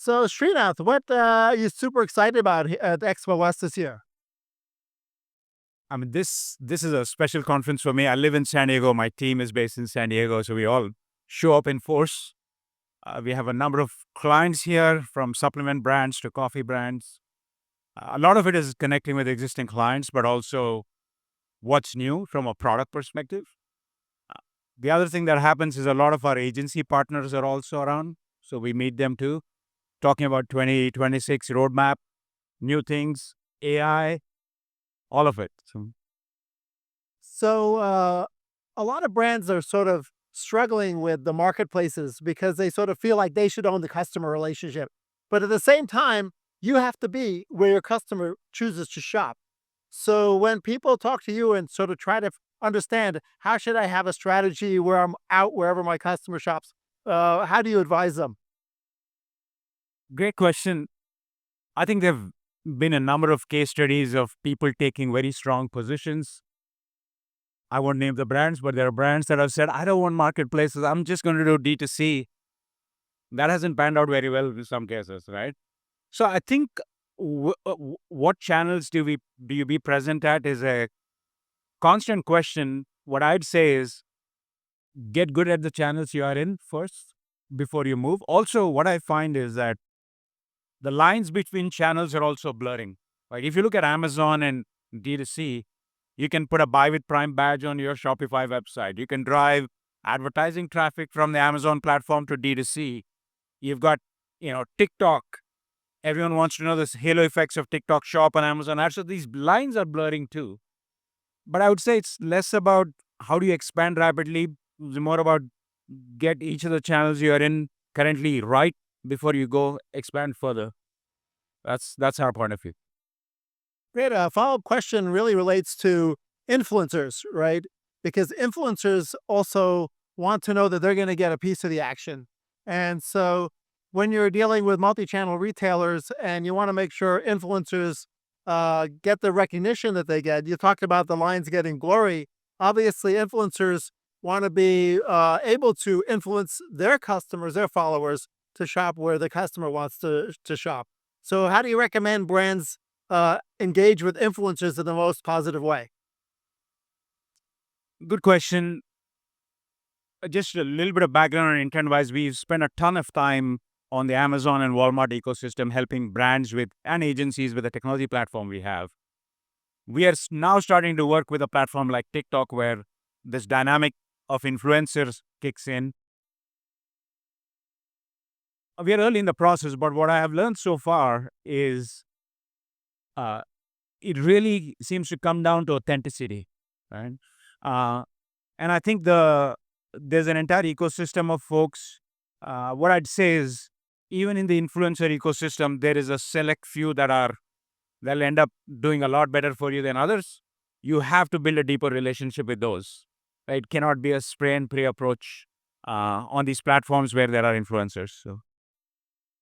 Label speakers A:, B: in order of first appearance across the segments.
A: So, Srinath, what are you super excited about at Expo West this year?
B: I mean, this is a special conference for me. I live in San Diego. My team is based in San Diego, so we all show up in force. We have a number of clients here, from supplement brands to coffee brands. A lot of it is connecting with existing clients, but also what's new from a product perspective. Uh, The other thing that happens is a lot of our agency partners are also around, so we meet them too, talking about 2026 roadmap, new things, AI, all of it. So
A: So, a lot of brands are sort of struggling with the marketplaces because they sort of feel like they should own the customer relationship. But at the same time, you have to be where your customer chooses to shop. So, when people talk to you and sort of try to understand how should I have a strategy where I'm out wherever my customer shops, how do you advise them?
B: great question. I think there have been a number of case studies of people taking very strong positions. I won't name the brands, but there are brands that have said, I don't want marketplaces. I'm just going to do D2C. That hasn't panned out very well in some cases, right? So I think what channels do you be present at is a constant question. What I'd say is get good at the channels you are in first before you move. Also, what I find is that the lines between channels are also blurring. Like if you look at Amazon and D2C, you can put a buy with Prime badge on your Shopify website. You can drive advertising traffic from the Amazon platform to D2C. You've got, TikTok. Everyone wants to know this halo effects of TikTok shop on Amazon ads. So these lines are blurring too. But I would say it's less about how do you expand rapidly, it's more about get each of the channels you are in currently right before you go expand further. That's our point of view.
A: Great. A follow up question really relates to influencers, right? Because influencers also want to know that they're going to get a piece of the action. And so when you're dealing with multi channel retailers and you want to make sure influencers get the recognition that they get, you talked about the lines getting blurry. Obviously, influencers want to be able to influence their customers, their followers, to shop where the customer wants to shop. So, how do you recommend brands engage with influencers in the most positive way?
B: Good question. Just a little bit of background on Intentwise. We've spent a ton of time on the Amazon and Walmart ecosystem helping brands with and agencies with the technology platform we have. We are now starting to work with a platform like TikTok where this dynamic of influencers kicks in. We are early in the process, but what I have learned so far is uh, it really seems to come down to authenticity, right? Uh, and I think there's an entire ecosystem of folks. What I'd say is, even in the influencer ecosystem, there is a select few that'll end up doing a lot better for you than others. You have to build a deeper relationship with those. Right? It cannot be a spray and pray approach on these platforms where there are influencers. So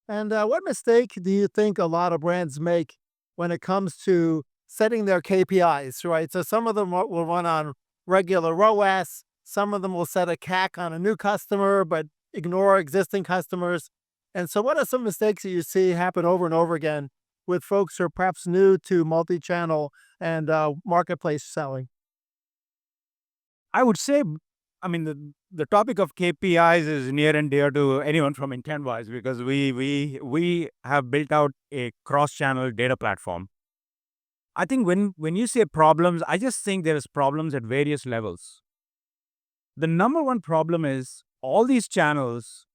A: And what mistake do you think a lot of brands make when it comes to setting their KPIs, right? So some of them will run on regular ROAS, some of them will set a CAC on a new customer, but ignore existing customers. And so, what are some mistakes that you see happen over and over again with folks who are perhaps new to multi channel and marketplace selling?
B: I would say, I mean, the topic of KPIs is near and dear to anyone from Intentwise because we have built out a cross-channel data platform. I think when you say problems, I just think there is problems at various levels. The number one problem is all these channels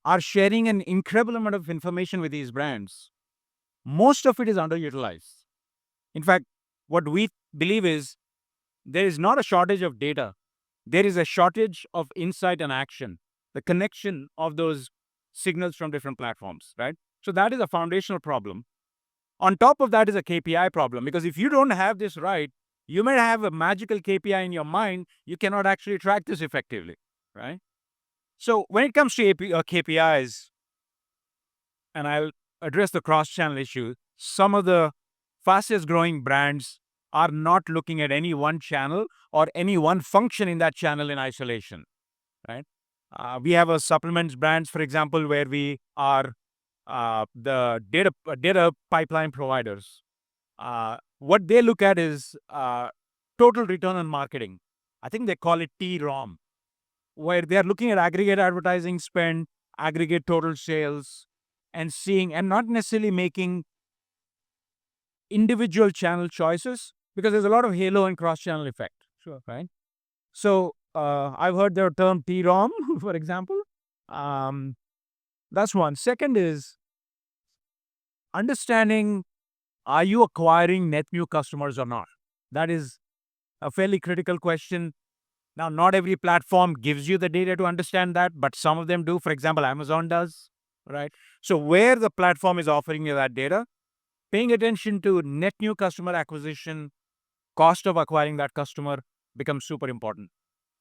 B: are sharing an incredible amount of information with these brands. Most of it is underutilized. In fact, what we believe is there is not a shortage of data. There is a shortage of insight and action, the connection of those signals from different platforms, right? So that is a foundational problem. On top of that is a KPI problem because if you don't have this right, you may have a magical KPI in your mind, you cannot actually track this effectively, right? So when it comes to KPIs, and I'll address the cross channel issue, some of the fastest growing brands are not looking at any one channel or any one function in that channel in isolation, right? We have a supplements brands, for example, where we are the data pipeline providers. What they look at is total return on marketing. I think they call it TROM, where they are looking at aggregate advertising spend, aggregate total sales, and seeing, and not necessarily making individual channel choices, because there's a lot of halo and cross channel effect. Sure. Right. So I've heard the term TROM, for example. Um, that's one. Second is understanding, are you acquiring net new customers or not? That is a fairly critical question. Now, not every platform gives you the data to understand that, but some of them do. For example, Amazon does, right? So, where the platform is offering you that data, paying attention to net new customer acquisition, cost of acquiring that customer becomes super important.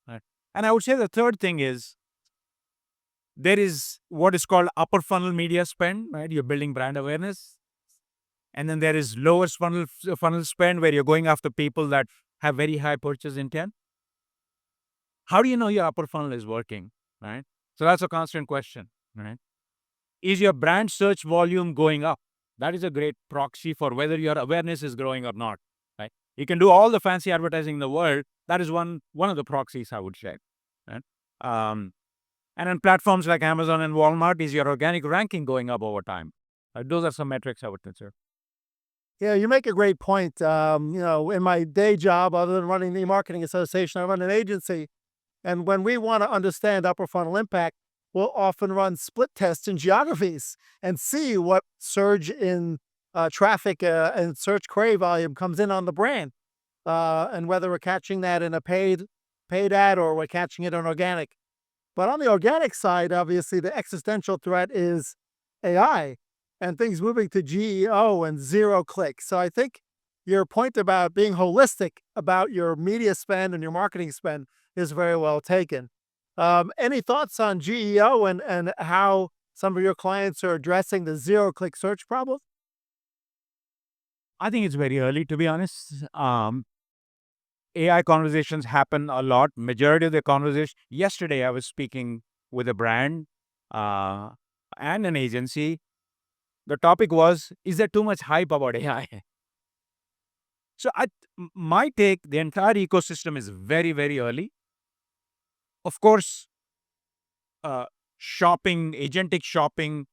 B: Right? And I would say the third thing is there is what is called upper funnel media spend, right? You're building brand awareness. And then there is lower funnel spend where you're going after people that have very high purchase intent. How do you know your upper funnel is working, right? So that's a constant question, right? Is your brand search volume going up? That is a great proxy for whether your awareness is growing or not, right? You can do all the fancy advertising in the world. That is one of the proxies I would say, right? And on platforms like Amazon and Walmart, is your organic ranking going up over time? Those are some metrics I would consider.
A: Yeah, you make a great point. In my day job, other than running the marketing association, I run an agency. And when we want to understand upper funnel impact, we'll often run split tests in geographies and see what surge in traffic and search query volume comes in on the brand, and whether we're catching that in a paid ad or we're catching it on organic. But on the organic side, obviously, the existential threat is AI and things moving to GEO and zero click. So I think your point about being holistic about your media spend and your marketing spend is very well taken. Any thoughts on GEO and how some of your clients are addressing the zero click search problem?
B: I think it's very early, to be honest. AI conversations happen a lot. Majority of the conversation. Yesterday, I was speaking with a brand uh, and an agency. The topic was, is there too much hype about AI? So, my take, the entire ecosystem is very, very early. Of course, uh, shopping, agentic shopping,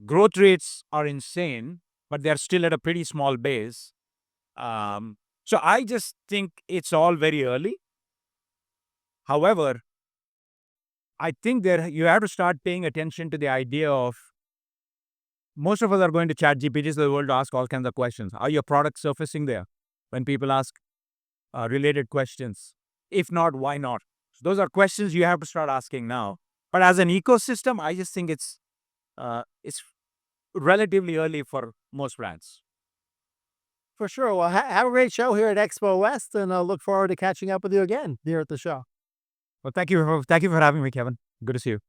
B: growth rates are insane, but they're still at a pretty small base. So, I just think it's all very early. However, I think there you have to start paying attention to the idea of most of us are going to chat GPTs of the world to ask all kinds of questions. Are your products surfacing there when people ask related questions? If not, why not? So those are questions you have to start asking now. But as an ecosystem, I just think it's relatively early for most brands.
A: For sure. Well, have a great show here at Expo West, and I'll look forward to catching up with you again here at the show.
B: Well, thank you for having me, Kevin. Good to see you.